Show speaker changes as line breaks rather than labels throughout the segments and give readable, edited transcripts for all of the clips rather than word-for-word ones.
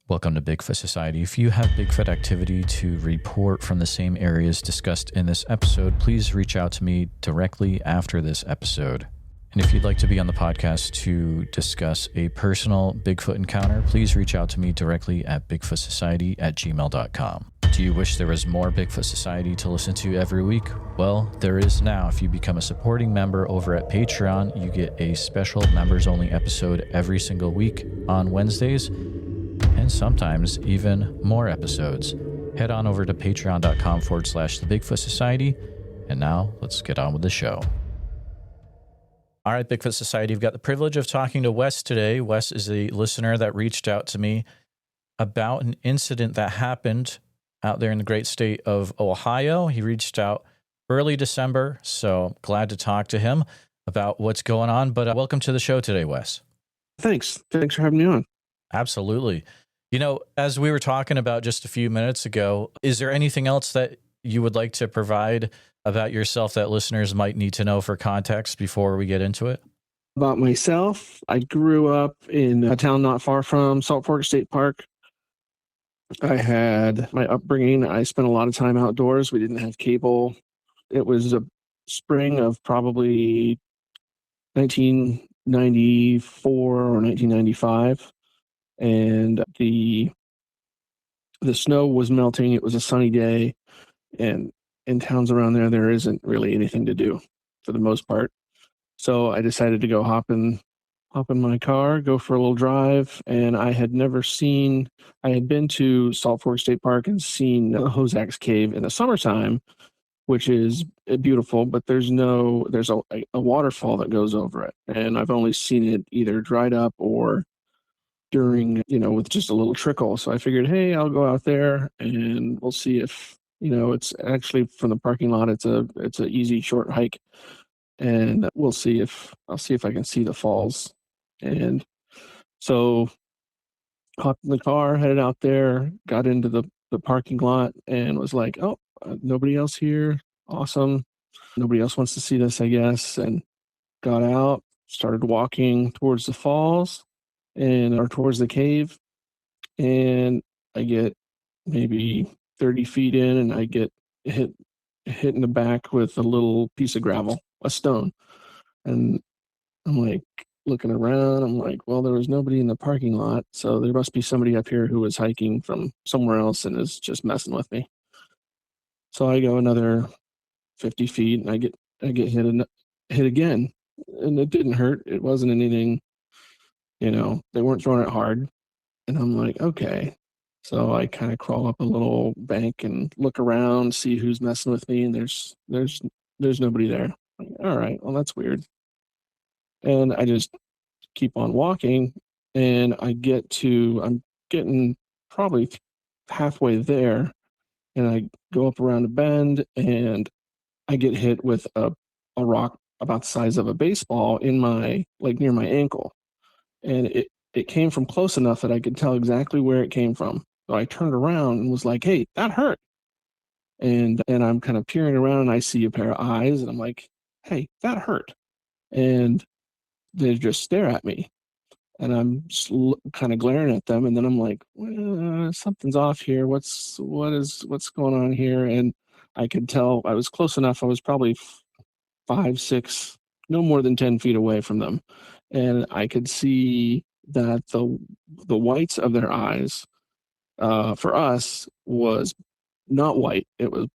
Welcome to Bigfoot Society. If you have Bigfoot activity to report from the same areas discussed in this episode, please reach out to me directly after this episode. And if you'd like to be on the podcast to discuss a personal Bigfoot encounter, please reach out to me directly at bigfootsociety@gmail.com. Do you wish there was more Bigfoot Society to listen to every week? Well, there is now. If you become a supporting member over at Patreon, you get a special members-only episode every single week on Wednesdays, and sometimes even more episodes. Head on over to patreon.com/the Bigfoot Society. And now let's get on with the show. All right, Bigfoot Society, I've got the privilege of talking to Wes today. Wes is a listener that reached out to me about an incident that happened out there in the great state of Ohio. He reached out early December, so glad to talk to him about what's going on. But welcome to the show today, Wes.
Thanks for having me on.
Absolutely. You know, as we were talking about just a few minutes ago, is there anything else that you would like to provide about yourself that listeners might need to know for context before we get into it?
About myself, I grew up in a town not far from Salt Fork State Park. I had my upbringing. I spent a lot of time outdoors. We didn't have cable. It was a spring of probably 1994 or 1995. And the snow was melting. It was a sunny day, and in towns around there isn't really anything to do for the most part. So I decided to go hop in my car, go for a little drive. And I had been to Salt Fork State Park and seen Hosak's Cave in the summertime, which is beautiful, but there's a waterfall that goes over it. And I've only seen it either dried up or during, with just a little trickle. So I figured, hey, I'll go out there and we'll see if, it's actually from the parking lot. It's a easy short hike, and I'll see if I can see the falls. And so hopped in the car, headed out there, got into the parking lot and was like, oh, nobody else here. Awesome. Nobody else wants to see this, I guess. And got out, started walking towards the falls or towards the cave, and I get maybe 30 feet in, and I get hit in the back with a little piece of gravel, a stone. And I'm like looking around. I'm like, well, there was nobody in the parking lot, so there must be somebody up here who was hiking from somewhere else and is just messing with me. So I go another 50 feet, and I get hit again, and it didn't hurt. It wasn't anything. They weren't throwing it hard. And I'm like, okay. So I kind of crawl up a little bank and look around, see who's messing with me. And there's nobody there. Like, all right, well, that's weird. And I just keep on walking, and I'm getting probably halfway there. And I go up around a bend, and I get hit with a rock about the size of a baseball near my ankle. And it came from close enough that I could tell exactly where it came from. So I turned around and was like, hey, that hurt. And I'm kind of peering around, and I see a pair of eyes, and I'm like, hey, that hurt. And they just stare at me, and I'm just kind of glaring at them. And then I'm like, well, something's off here. What's going on here? And I could tell I was close enough. I was probably 5, 6, no more than 10 feet away from them. And I could see that the whites of their eyes, for us, was not white. It was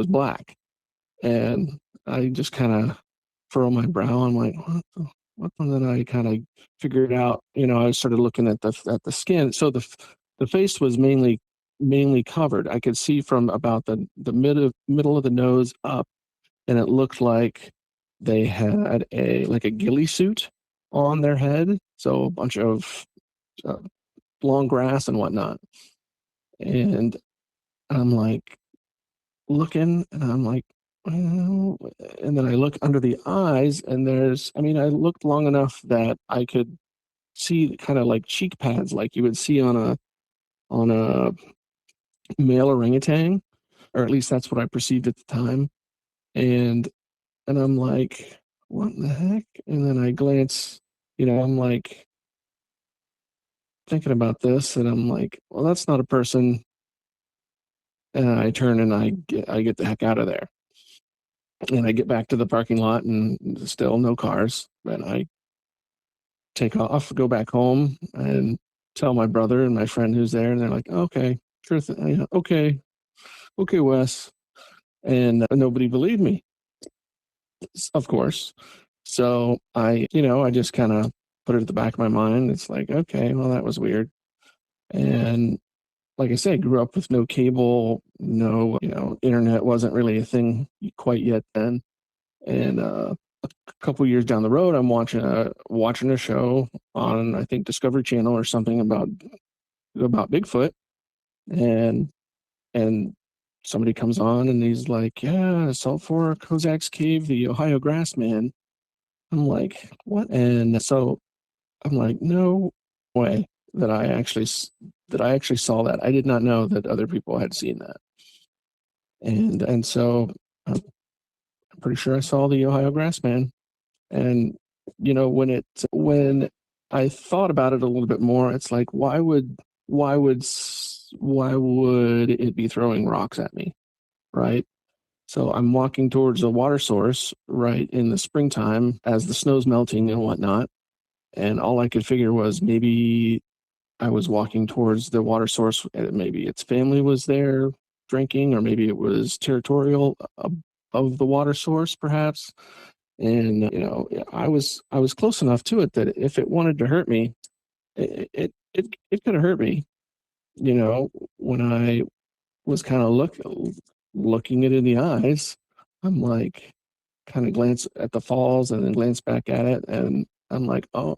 black. And I just kind of furrow my brow. I'm like, what? And then I kind of figured out. I started looking at the skin. So the face was mainly covered. I could see from about the middle of the nose up, and it looked like they had a ghillie suit on their head, so a bunch of long grass and whatnot. And I'm like looking, and I'm like, well, and then I look under the eyes, and I looked long enough that I could see kind of like cheek pads, like you would see on a male orangutan, or at least that's what I perceived at the time. And I'm like, what the heck? And then I glance, I'm like thinking about this, and I'm like, well, that's not a person. And I turn and I get the heck out of there. And I get back to the parking lot, and still no cars. And I take off, go back home, and tell my brother and my friend who's there, and they're like, okay, sure thing. Okay, Wes. And nobody believed me, of course. So I just kind of put it at the back of my mind. It's like, okay, well, that was weird. And like I said, grew up with no cable, no, internet wasn't really a thing quite yet then. And a couple years down the road, I'm watching a show on, I think, Discovery Channel or something about Bigfoot, and and somebody comes on and he's like, "Yeah, Salt Fork, Hosak's Cave, the Ohio Grassman." I'm like, "What?" And so I'm like, "No way that I actually saw that. I did not know that other people had seen that." And so I'm pretty sure I saw the Ohio Grassman. And when I thought about it a little bit more, it's like, why would it be throwing rocks at me, right? So I'm walking towards a water source right in the springtime as the snow's melting and whatnot, and all I could figure was maybe I was walking towards the water source, and maybe its family was there drinking, or maybe it was territorial of the water source, perhaps. And I was close enough to it that if it wanted to hurt me, it could have hurt me. When I was kind of looking it in the eyes, I'm like, kind of glance at the falls and then glance back at it, and I'm like, oh.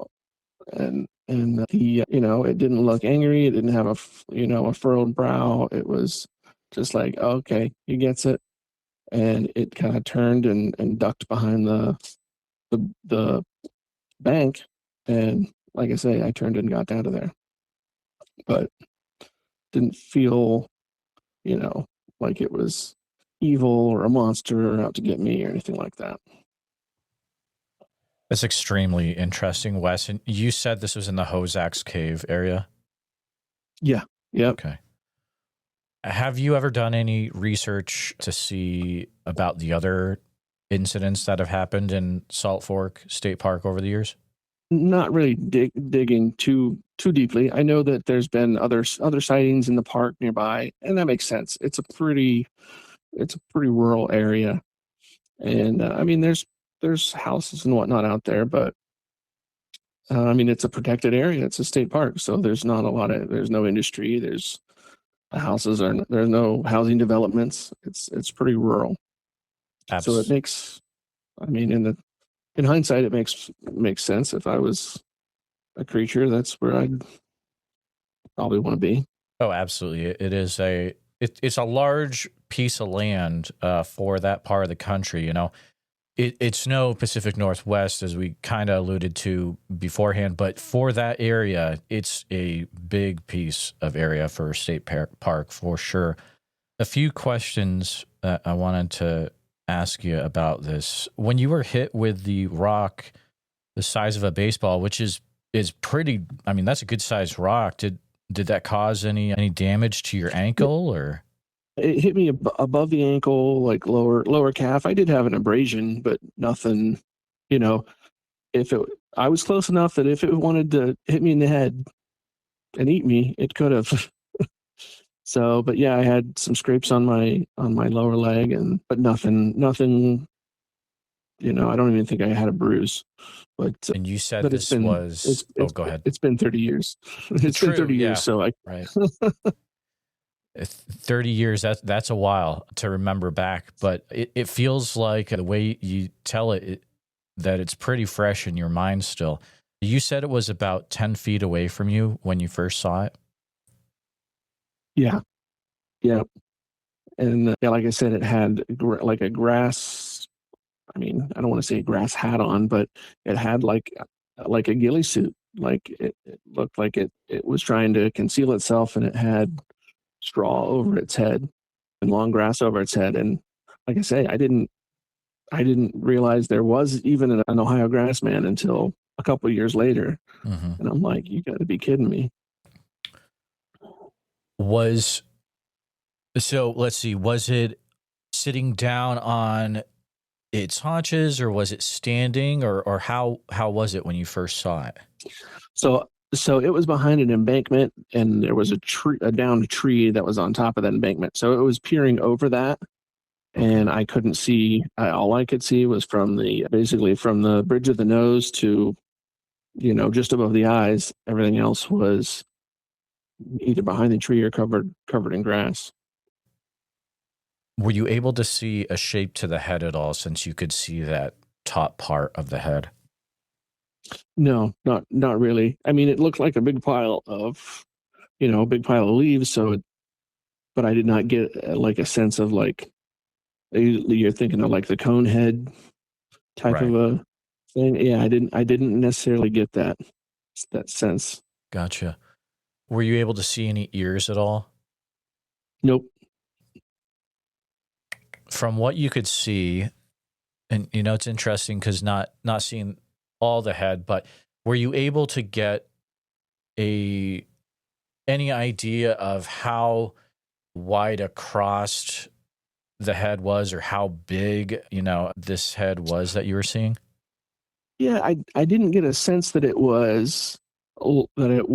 And it didn't look angry. It didn't have a furrowed brow. It was just like, okay, he gets it. And it kind of turned and ducked behind the bank. And like I say, I turned and got out of there, but didn't feel, you know, like it was evil or a monster or out to get me or anything like that.
That's extremely interesting, Wes. And you said this was in the Hosak's Cave area?
Yeah. Yep.
Okay. Have you ever done any research to see about the other incidents that have happened in Salt Fork State Park over the years?
Not really digging too deeply. I know that there's been other sightings in the park nearby, and that makes sense. It's a pretty rural area, and I mean there's houses and whatnot out there, but I mean it's a protected area. It's a state park, so there's no industry. There's no housing developments. It's pretty rural, so it makes. I mean, in hindsight, it makes sense. If I was a creature, that's where I'd probably want to be.
Oh, absolutely. It's a large piece of land for that part of the country. It's no Pacific Northwest, as we kind of alluded to beforehand, but for that area, it's a big piece of area for a state park for sure. A few questions that I wanted to ask you about this. When you were hit with the rock the size of a baseball, which is pretty, I mean, that's a good sized rock. Did that cause any damage to your ankle, or?
It hit me above the ankle, like lower calf. I did have an abrasion, but nothing. You know, if it, I was close enough that if it wanted to hit me in the head and eat me, it could have. So, but yeah, I had some scrapes on my lower leg, but nothing. I don't even think I had a bruise. But
And you said
but
this was. Oh, go ahead.
It's been 30 years. It's
True,
been 30
yeah.
years. So
right. 30 years, that's a while to remember back, but it feels like the way you tell it, that it's pretty fresh in your mind still. You said it was about 10 feet away from you when you first saw it?
Yeah. Yeah. And yeah, like I said, it had like a grass. I mean, I don't want to say a grass hat on, but it had like a ghillie suit. Like it looked like it was trying to conceal itself, and it had straw over its head and long grass over its head. And like I say, I didn't realize there was even an Ohio Grassman until a couple of years later.
Mm-hmm.
And I'm like, you got to be kidding me.
Was so let's see, was it sitting down on its haunches or was it standing or how was it when you first saw it?
So it was behind an embankment, and there was a downed tree that was on top of that embankment. So it was peering over that, and I couldn't see. All I could see was basically from the bridge of the nose to, just above the eyes. Everything else was either behind the tree or covered in grass.
Were you able to see a shape to the head at all since you could see that top part of the head?
No, not really. I mean, it looked like a big pile of, leaves. But I did not get like a sense of like you're thinking of like the cone head type
Right.
of a thing. Yeah, I didn't necessarily get that sense.
Gotcha. Were you able to see any ears at all?
Nope.
From what you could see, and it's interesting because not seeing all the head, but were you able to get any idea of how wide across the head was or how big this head was that you were seeing?
Yeah, I didn't get a sense that it was at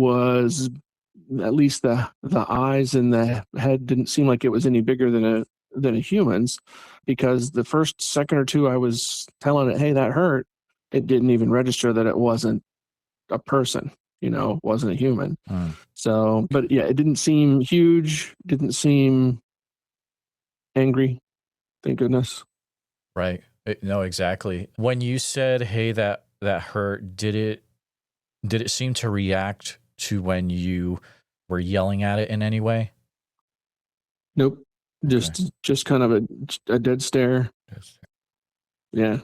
least the eyes and the head didn't seem like it was any bigger than a human's, because the first second or two I was telling it, hey, that hurt, it didn't even register that it wasn't a person, wasn't a human. So, but yeah, it didn't seem huge, didn't seem angry, thank goodness.
Right. No, exactly. When you said, "Hey, that hurt," did it seem to react to when you were yelling at it in any way?
Nope.
Okay.
Just kind of a dead stare.
Yes.
Yeah.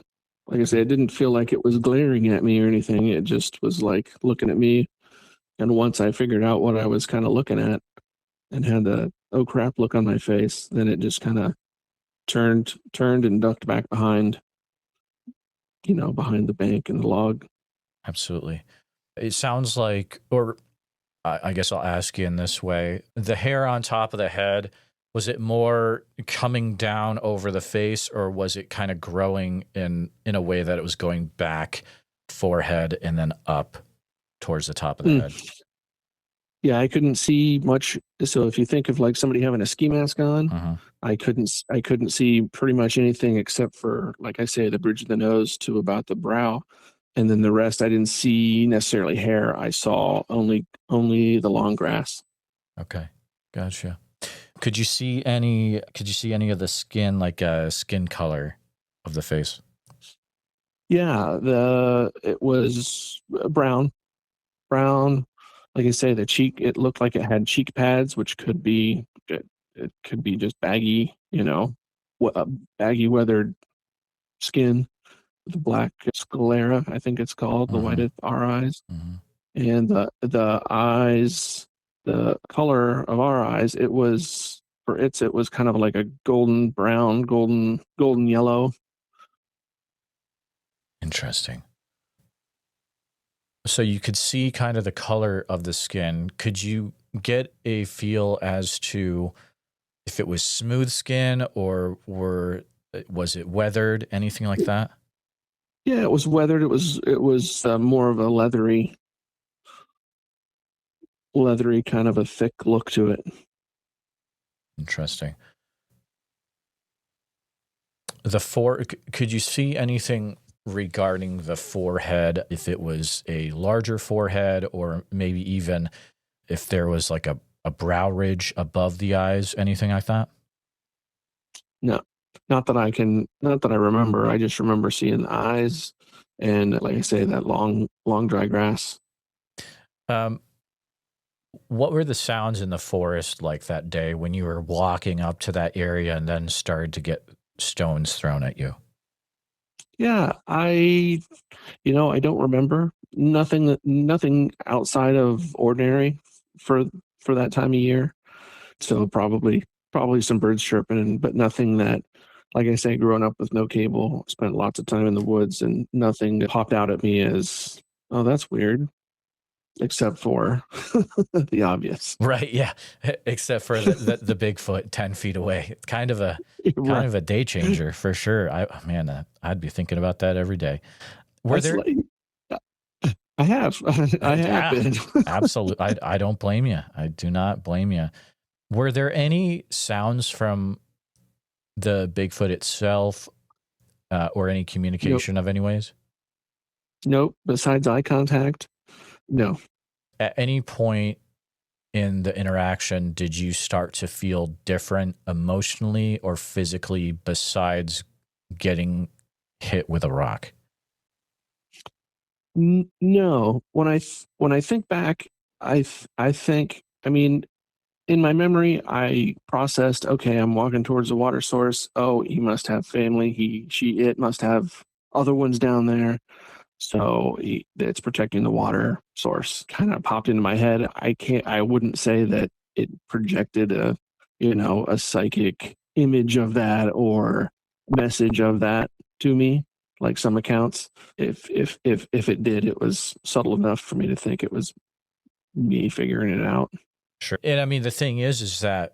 Like I said, it didn't feel like it was glaring at me or anything. It just was like looking at me. And once I figured out what I was kind of looking at and had the oh crap look on my face, then it just kind of turned and ducked back behind the bank and the log.
Absolutely. It sounds like, or I guess I'll ask you in this way: the hair on top of the head, was it more coming down over the face, or was it kind of growing in a way that it was going back, forehead, and then up towards the top of the head?
Yeah, I couldn't see much. So if you think of like somebody having a ski mask on, I couldn't see pretty much anything except for, like I say, the bridge of the nose to about the brow, and then the rest I didn't see necessarily hair. I saw only the long grass.
Okay, gotcha. Could you see any of the skin, like skin color of the face?
Yeah, it was brown. Like I say, the cheek, it looked like it had cheek pads, which it could be just baggy, baggy weathered skin, the black sclera, I think it's called, the white our eyes, and the eyes, the color of our eyes, it was kind of like a golden brown, golden yellow.
Interesting. So you could see kind of the color of the skin. Could you get a feel as to if it was smooth skin or was it weathered, anything like that?
Yeah, it was weathered. It was more of a leathery kind of a thick look to it.
Interesting. Could you see anything regarding the forehead, if it was a larger forehead or maybe even if there was like a brow ridge above the eyes, anything like that?
No, not that I remember. I just remember seeing the eyes and, like I say, that long dry grass.
Um, what were the sounds in the forest like that day when you were walking up to that area and then started to get stones thrown at you?
Yeah, I don't remember nothing outside of ordinary for that time of year. So probably some birds chirping, but nothing that, like I say, growing up with no cable, spent lots of time in the woods, and nothing popped out at me as, oh, that's weird. except for the obvious.
Right, yeah. Except for the Bigfoot 10 feet away. It's kind of
Right.
a day changer for sure. I'd be thinking about that every day. Were
That's
there
like, I have, I have
yeah,
been.
absolutely. I don't blame you. I do not blame you. Were there any sounds from the Bigfoot itself, or any
Nope.
communication of any ways?
Nope. Besides eye contact, no.
At any point in the interaction, did you start to feel different emotionally or physically besides getting hit with a rock?
No. When I think back, I think, I mean, in my memory, I processed, okay, I'm walking towards the water source. Oh, he must have family. It must have other ones down there. So it's protecting the water source. Kind of popped into my head. I wouldn't say that it projected a psychic image of that or message of that to me, like some accounts. If it did, it was subtle enough for me to think it was me figuring it out.
Sure. And I mean, the thing is that,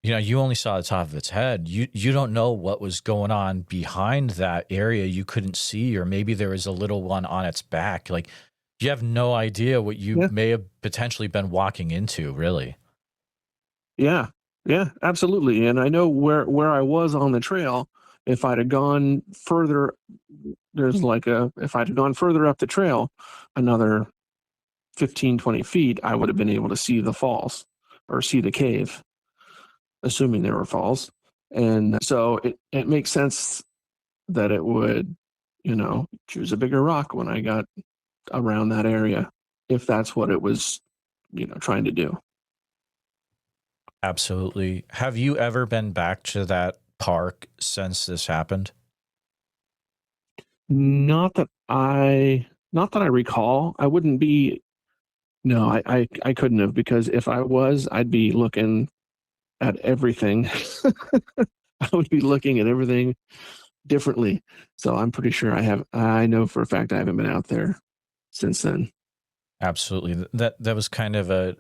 you only saw the top of its head. You don't know what was going on behind that area you couldn't see, or maybe there was a little one on its back. Like, you have no idea what you
Yeah.
may have potentially been walking into, really.
Yeah. Yeah, absolutely. And I know where I was on the trail. If I'd have gone further, if I'd have gone further up the trail, another 15, 20 feet, I would have been able to see the falls or see the cave, assuming there were falls. And so it makes sense that it would, choose a bigger rock when I got around that area, if that's what it was, trying to do.
Absolutely. Have you ever been back to that park since this happened?
Not that I recall. I wouldn't be. No, I couldn't have, because if I was, I'd be looking at everything. I would be looking at everything differently. So I'm pretty sure I know for a fact I haven't been out there since then.
Absolutely. That was kind of a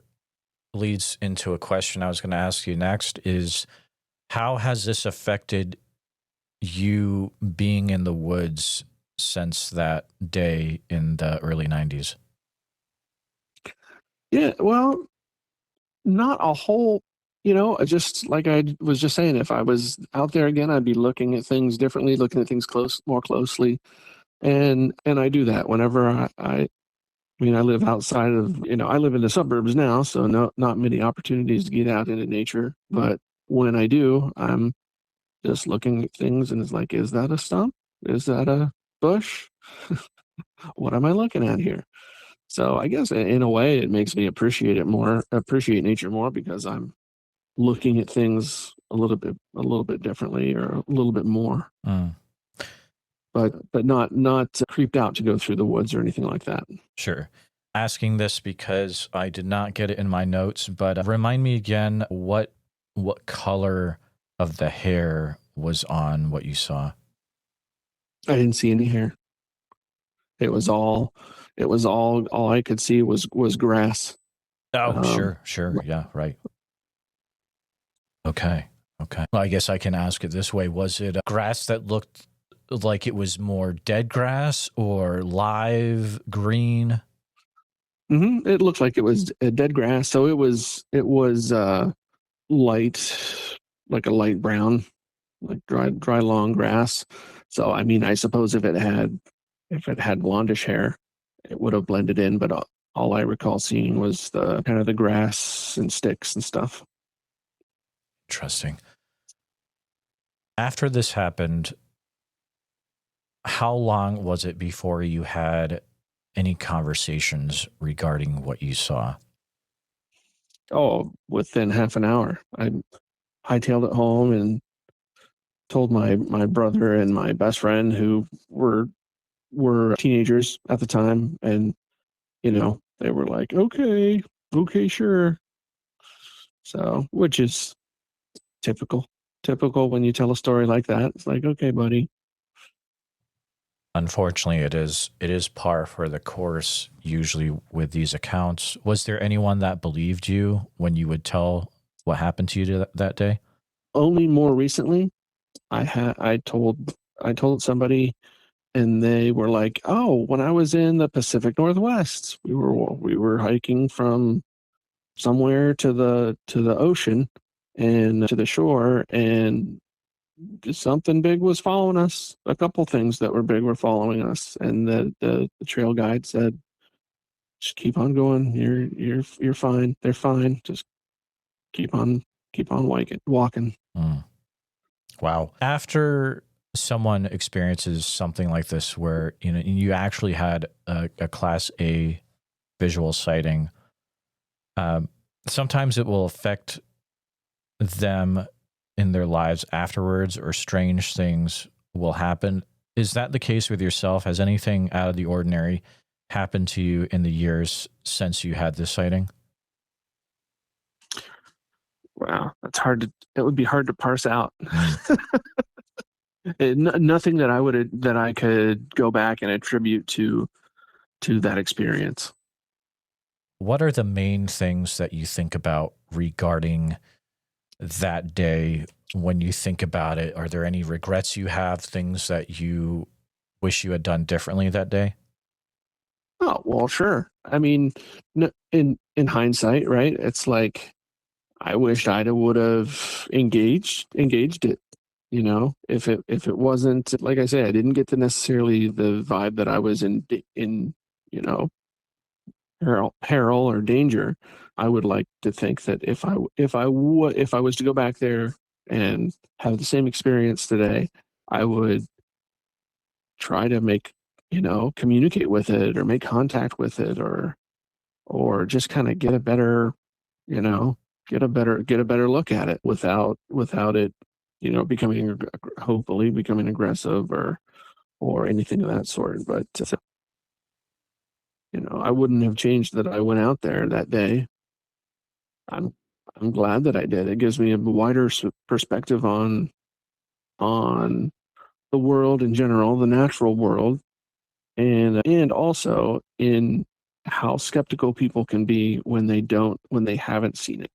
leads into a question I was going to ask you next is, how has this affected you being in the woods since that day in the early 90s?
Yeah, well, not a whole, just like I was just saying, if I was out there again, I'd be looking at things differently, looking at things more closely. And I do that whenever I mean, I live outside of, I live in the suburbs now, so not many opportunities to get out into nature. But when I do, I'm just looking at things and it's like, is that a stump? Is that a bush? What am I looking at here? So I guess in a way, it makes me appreciate nature more, because I'm looking at things a little bit differently, or a little bit more,
Mm,
but not creeped out to go through the woods or anything like that.
sure. Asking this because I did not get it in my notes, but remind me again what color of the hair was on what you saw.
I didn't see any hair. It was all, all I could see was grass.
Oh,
Um,
sure. Yeah, right. Okay. Well, I guess I can ask it this way. Was it a grass that looked like it was more dead grass or live green?
it looked like it was dead grass, so it was light, like a light brown, like dry long grass. So I mean, I suppose if it had blondish hair, it would have blended in. But all I recall seeing was the kind of the grass and sticks and stuff.
Interesting. After this happened, how long was it before you had any conversations regarding what you saw?
Oh, within half an hour, I hightailed it home and told my brother and my best friend, who were teenagers at the time, and they were like, okay, sure. So, which is typical when you tell a story like that. It's like, okay, buddy.
Unfortunately, it is par for the course usually with these accounts. Was there anyone that believed you when you would tell what happened to you that day?
Only more recently, I told somebody, and they were like, "Oh, when I was in the Pacific Northwest, we were hiking from somewhere to the ocean and to the shore, and something big was following us. A couple things that were big were following us, and the trail guide said, just keep on going. You're fine. They're fine. Just keep on walking."
Mm. Wow. After someone experiences something like this, where you actually had a Class A visual sighting, um, sometimes it will affect them in their lives afterwards, or strange things will happen. Is that the case with yourself? Has anything out of the ordinary happened to you in the years since you had this sighting?
Wow, that's hard to. It would be hard to parse out.
Mm.
Nothing that I could go back and attribute to that experience.
What are the main things that you think about regarding that day when you think about it? Are there any regrets you have, things that you wish you had done differently that day?
Oh well, sure. I mean, in hindsight, right? It's like I wished I would have engaged it. If it wasn't, like I say, I didn't get necessarily the vibe that I was in you know peril or danger. I would like to think that if I was to go back there and have the same experience today, I would try to communicate with it or make contact with it, or just kind of you know get a better look at it without it becoming, hopefully becoming aggressive or anything of that sort. But I wouldn't have changed that I went out there that day. I'm I'm glad that I did. It gives me a wider perspective on the world in general, the natural world, and also in how skeptical people can be when they haven't seen it,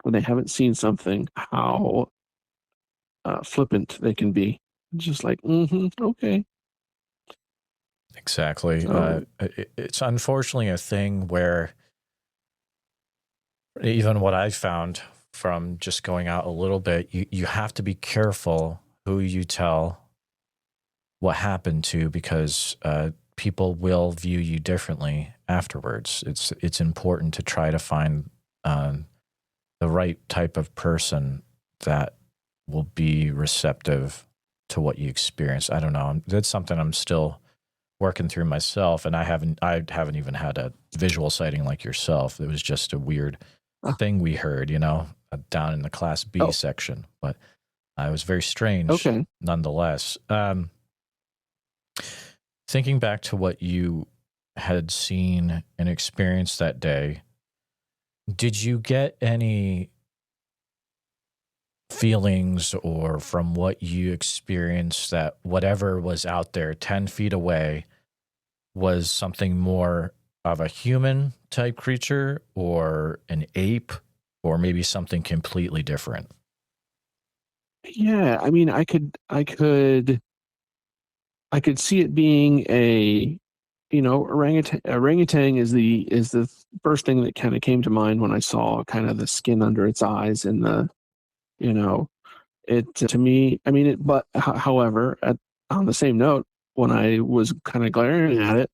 when they haven't seen something, how flippant they can be. Just like, okay.
Exactly.
So,
It's unfortunately a thing where even what I found from just going out a little bit, you have to be careful who you tell what happened to, because people will view you differently afterwards. It's important to try to find the right type of person that will be receptive to what you experience. I don't know. That's something I'm still working through myself, and I haven't even had a visual sighting like yourself. It was just a weird
uh,
thing we heard, down in the Class B
oh,
section, but it was very strange
okay.
nonetheless. Thinking back to what you had seen and experienced that day, did you get any feelings, or from what you experienced, that whatever was out there 10 feet away was something more of a human type creature, or an ape, or maybe something completely different?
Yeah, I mean, I could see it being a, orangutan is the first thing that kind of came to mind when I saw kind of the skin under its eyes and you know, it to me, I mean, but however, on the same note, when I was kind of glaring at it,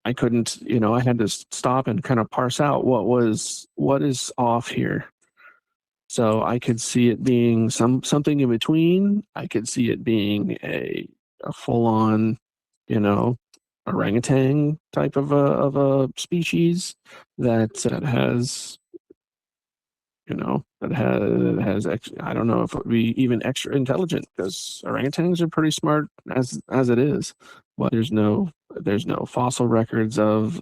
I couldn't, I had to stop and kind of parse out what is off here. So I could see it being something in between. I could see it being a full on, you know, orangutan type of a species that has, I don't know if it would be even extra intelligent, because orangutans are pretty smart as it is. But there's no fossil records of,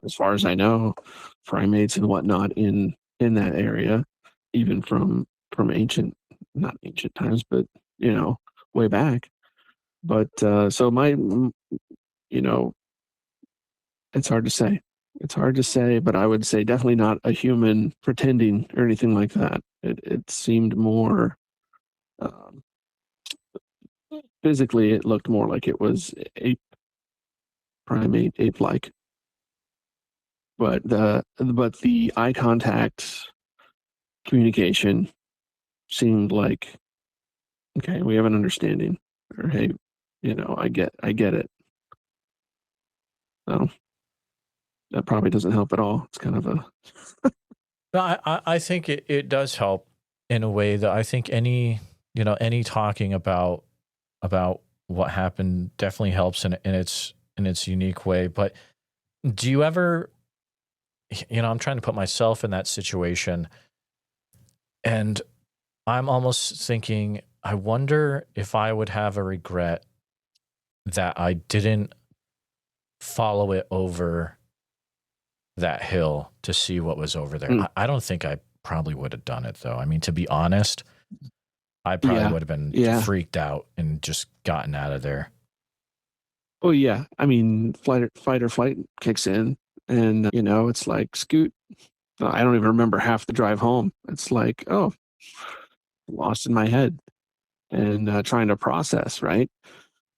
as far as I know, primates and whatnot in that area, even from ancient, not ancient times, but way back. But so you know, it's hard to say. It's hard to say, but I would say definitely not a human pretending or anything like that. It seemed more um, physically. It looked more like it was ape primate, ape-like. But the eye contact communication seemed like, okay, we have an understanding, or hey, I get it. So that probably doesn't help at all. It's kind of a
No, I think it does help in a way that I think any talking about what happened definitely helps in its unique way. But do you ever, I'm trying to put myself in that situation, and I'm almost thinking, I wonder if I would have a regret that I didn't follow it over that hill to see what was over there.
mm,
I don't think I probably would have done it though. I mean, to be honest, I probably
yeah,
would have been
yeah.
freaked out and just gotten out of there.
Oh yeah. I mean, fight or flight kicks in, and it's like scoot. I don't even remember half the drive home. It's like, oh, lost in my head and trying to process, right?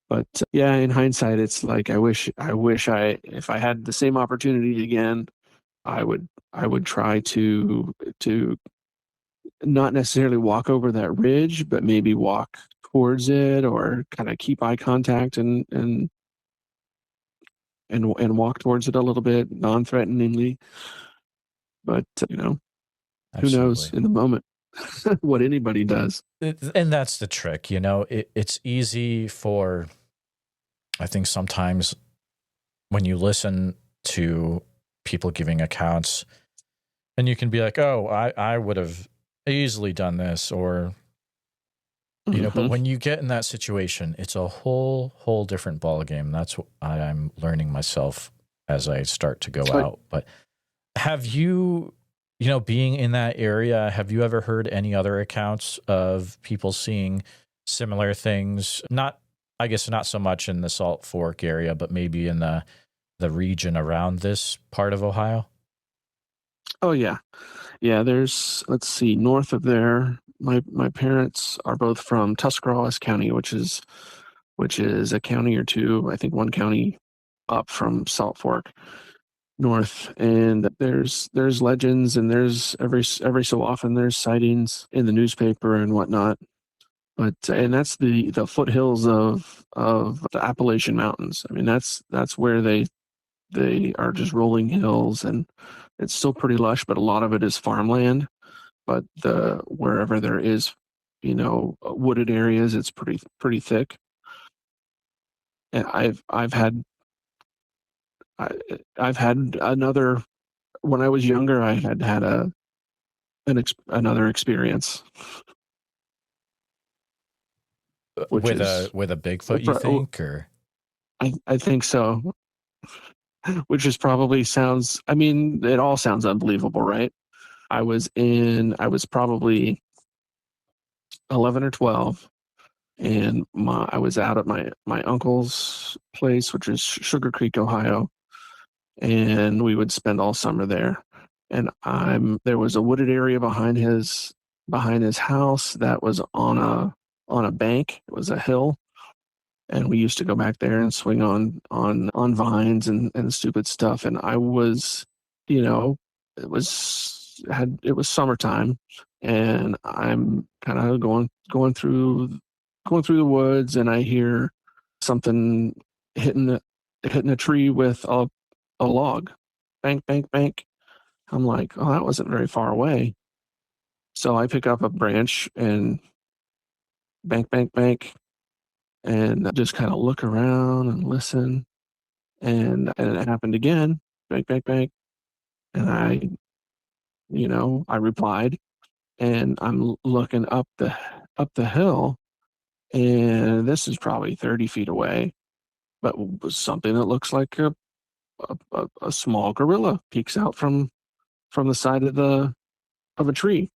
But yeah, in hindsight, it's like I wish if I had the same opportunity again, I would try to not necessarily walk over that ridge, but maybe walk towards it or kind of keep eye contact and walk towards it a little bit non-threateningly. But who knows
Absolutely.
in the moment what anybody does.
And that's the trick, it's easy for, I think sometimes when you listen to people giving accounts and you can be like, oh, I would have easily done this, or but
Hmm.
when you get in that situation, it's a whole different ball game. That's what I'm learning myself as I start to go
But
out. But have you, being in that area, have you ever heard any other accounts of people seeing similar things? Not, I guess, not so much in the Salt Fork area, but maybe in the region around this part of Ohio.
oh yeah, yeah. There's, let's see, north of there. My parents are both from Tuscarawas County, which is a county or two. I think one county up from Salt Fork north, and there's legends, and there's every so often there's sightings in the newspaper and whatnot. But and that's the foothills of the Appalachian Mountains. I mean, that's where they are just rolling hills, and it's still pretty lush, but a lot of it is farmland. But wherever there is, wooded areas, it's pretty thick. And I, I've had another, when I was younger, I had another experience, which
With a
is
with a Bigfoot, you think, or
I think so, which is probably sounds, I mean, it all sounds unbelievable, right? I was probably 11 or 12, and I was out at my uncle's place, which is Sugar Creek, Ohio, and we would spend all summer there. And there was a wooded area behind his house that was on a bank. It was a hill, and we used to go back there and swing on vines and stupid stuff. And I was, you know, it was summertime, and I'm kind of going through the woods, and I hear something hitting a tree with a log, bank, bank, bank. I'm like, oh, that wasn't very far away. So I pick up a branch and bank, bank, bank, and just kind of look around and listen. And it happened again, bank, bank, bank. And I replied, and I'm looking up the hill, and this is probably 30 feet away, but was something that looks like a small gorilla peeks out from the side of a tree,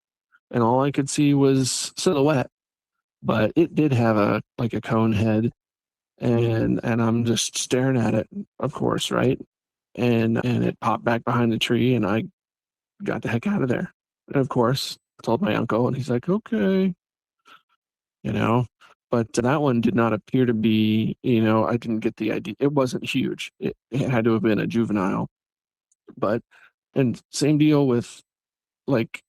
and all I could see was silhouette, but it did have a like a cone head, and I'm just staring at it, of course, right? And it popped back behind the tree, and I got the heck out of there. And of course, I told my uncle, and he's like, okay, you know. But that one did not appear to be, I didn't get the idea. It wasn't huge. It had to have been a juvenile. But, and same deal with, like,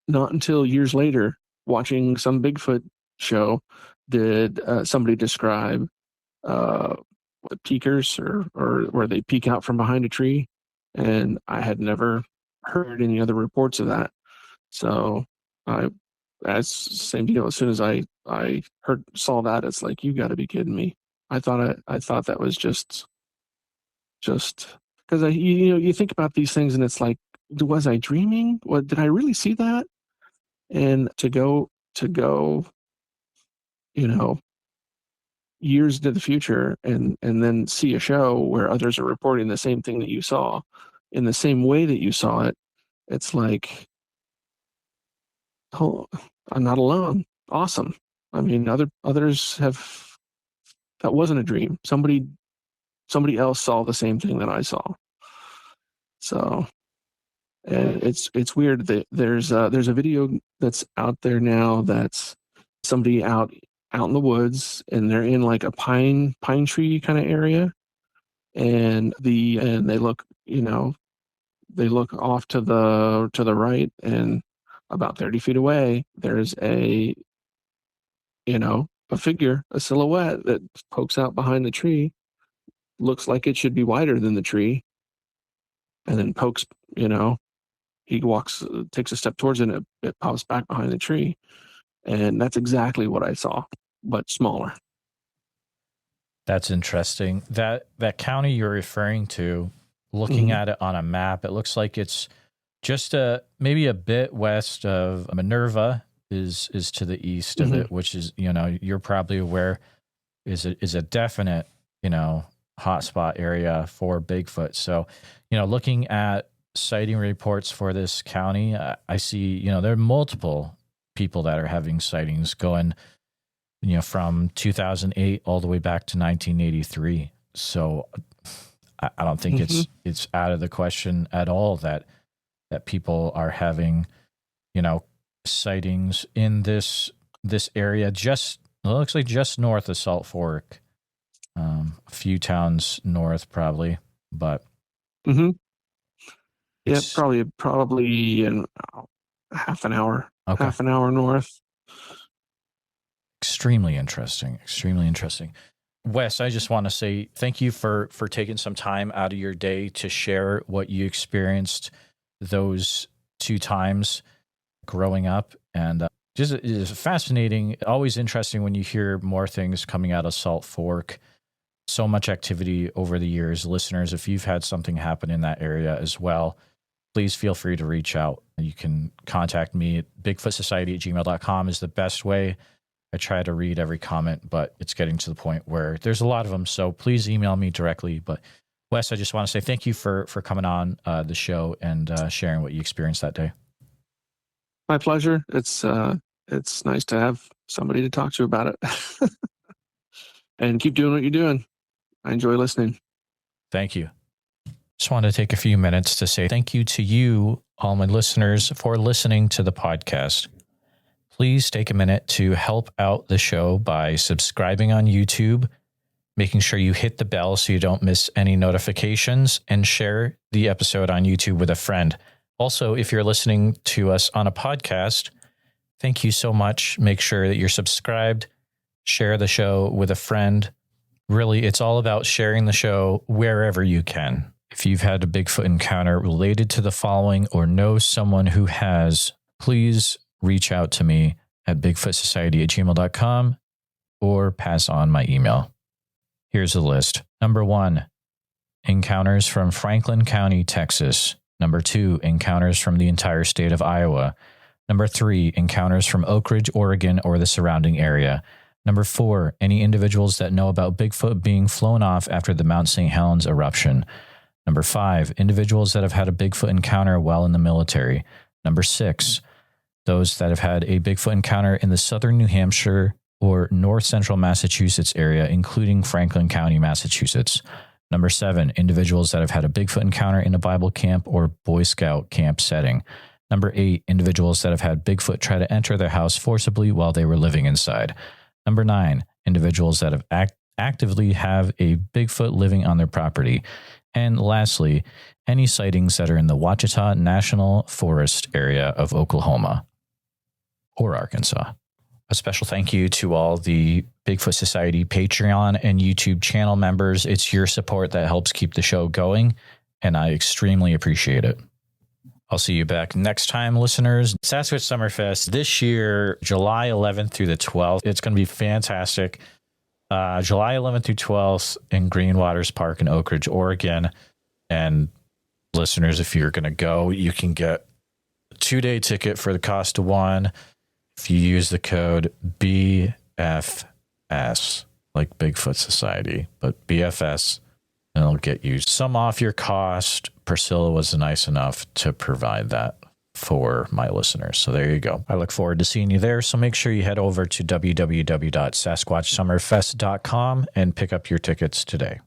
not until years later, watching some Bigfoot show, did somebody describe the peekers, or where they peek out from behind a tree. And I had never heard any other reports of that. So that's same deal. As soon as I saw that, it's like, you got to be kidding me. I thought that was just because you think about these things, and it's like, was I dreaming? What, did I really see that? And to go, years into the future, and then see a show where others are reporting the same thing that you saw in the same way that you saw it. It's like, oh, I'm not alone. Awesome. I mean, others have. That wasn't a dream. Somebody else saw the same thing that I saw. So, and it's weird that there's a video that's out there now that's somebody out in the woods, and they're in like a pine tree kind of area, and they look, off to the right, and about 30 feet away, there's a figure, a silhouette that pokes out behind the tree. Looks like it should be wider than the tree, and then pokes, he walks, takes a step towards it, and it pops back behind the tree. And that's exactly what I saw, but smaller.
That's interesting. That county you're referring to, looking at it on a map, it looks like it's just maybe a bit west of Minerva is to the east of it, which is, you're probably aware is a definite, hotspot area for Bigfoot. So, looking at sighting reports for this county, I see, there are multiple people that are having sightings going, from 2008 all the way back to 1983. So I don't think it's out of the question at all that people are having, sightings in this area. Just, it looks like just north of Salt Fork, a few towns north probably, but
yeah, probably in half an hour.
Okay.
Half an hour north.
Extremely interesting. Wes, I just want to say thank you for taking some time out of your day to share what you experienced those 2 times growing up. And just, it is fascinating, always interesting when you hear more things coming out of Salt Fork. So much activity over the years. Listeners, if you've had something happen in that area as well, please feel free to reach out. You can contact me at bigfootsociety@gmail.com is the best way. I try to read every comment, but it's getting to the point where there's a lot of them. So please email me directly. But Wes, I just want to say thank you for coming on the show and sharing what you experienced that day.
My pleasure. It's nice to have somebody to talk to about it. And keep doing what you're doing. I enjoy listening.
Thank you. Just wanted to take a few minutes to say thank you to you, all my listeners, for listening to the podcast. Please take a minute to help out the show by subscribing on YouTube, making sure you hit the bell so you don't miss any notifications, and share the episode on YouTube with a friend. Also, if you're listening to us on a podcast, thank you so much. Make sure that you're subscribed, share the show with a friend. Really, it's all about sharing the show wherever you can. If you've had a Bigfoot encounter related to the following or know someone who has, please reach out to me at bigfootsociety@gmail.com or pass on my email. Here's the list. Number 1, encounters from Franklin County, Texas. Number 2, encounters from the entire state of Iowa. Number 3, encounters from Oak Ridge, Oregon, or the surrounding area. Number 4, any individuals that know about Bigfoot being flown off after the Mount St. Helens eruption. Number 5, individuals that have had a Bigfoot encounter while in the military. Number 6, those that have had a Bigfoot encounter in the southern New Hampshire or North Central Massachusetts area, including Franklin County, Massachusetts. Number 7, individuals that have had a Bigfoot encounter in a Bible camp or Boy Scout camp setting. Number 8, individuals that have had Bigfoot try to enter their house forcibly while they were living inside. Number 9, individuals that have actively have a Bigfoot living on their property. And lastly, any sightings that are in the Ouachita National Forest area of Oklahoma or Arkansas. A special thank you to all the Bigfoot Society Patreon and YouTube channel members. It's your support that helps keep the show going, and I extremely appreciate it. I'll see you back next time, listeners. Sasquatch Summerfest this year, July 11th through the 12th. It's going to be fantastic. July 11th through 12th in Green Waters Park in Oak Ridge, Oregon. And listeners, if you're going to go, you can get a 2-day ticket for the cost of one. If you use the code BFS, like Bigfoot Society, but BFS, and it'll get you some off your cost. Priscilla was nice enough to provide that for my listeners. So there you go. I look forward to seeing you there. So make sure you head over to www.sasquatchsummerfest.com and pick up your tickets today.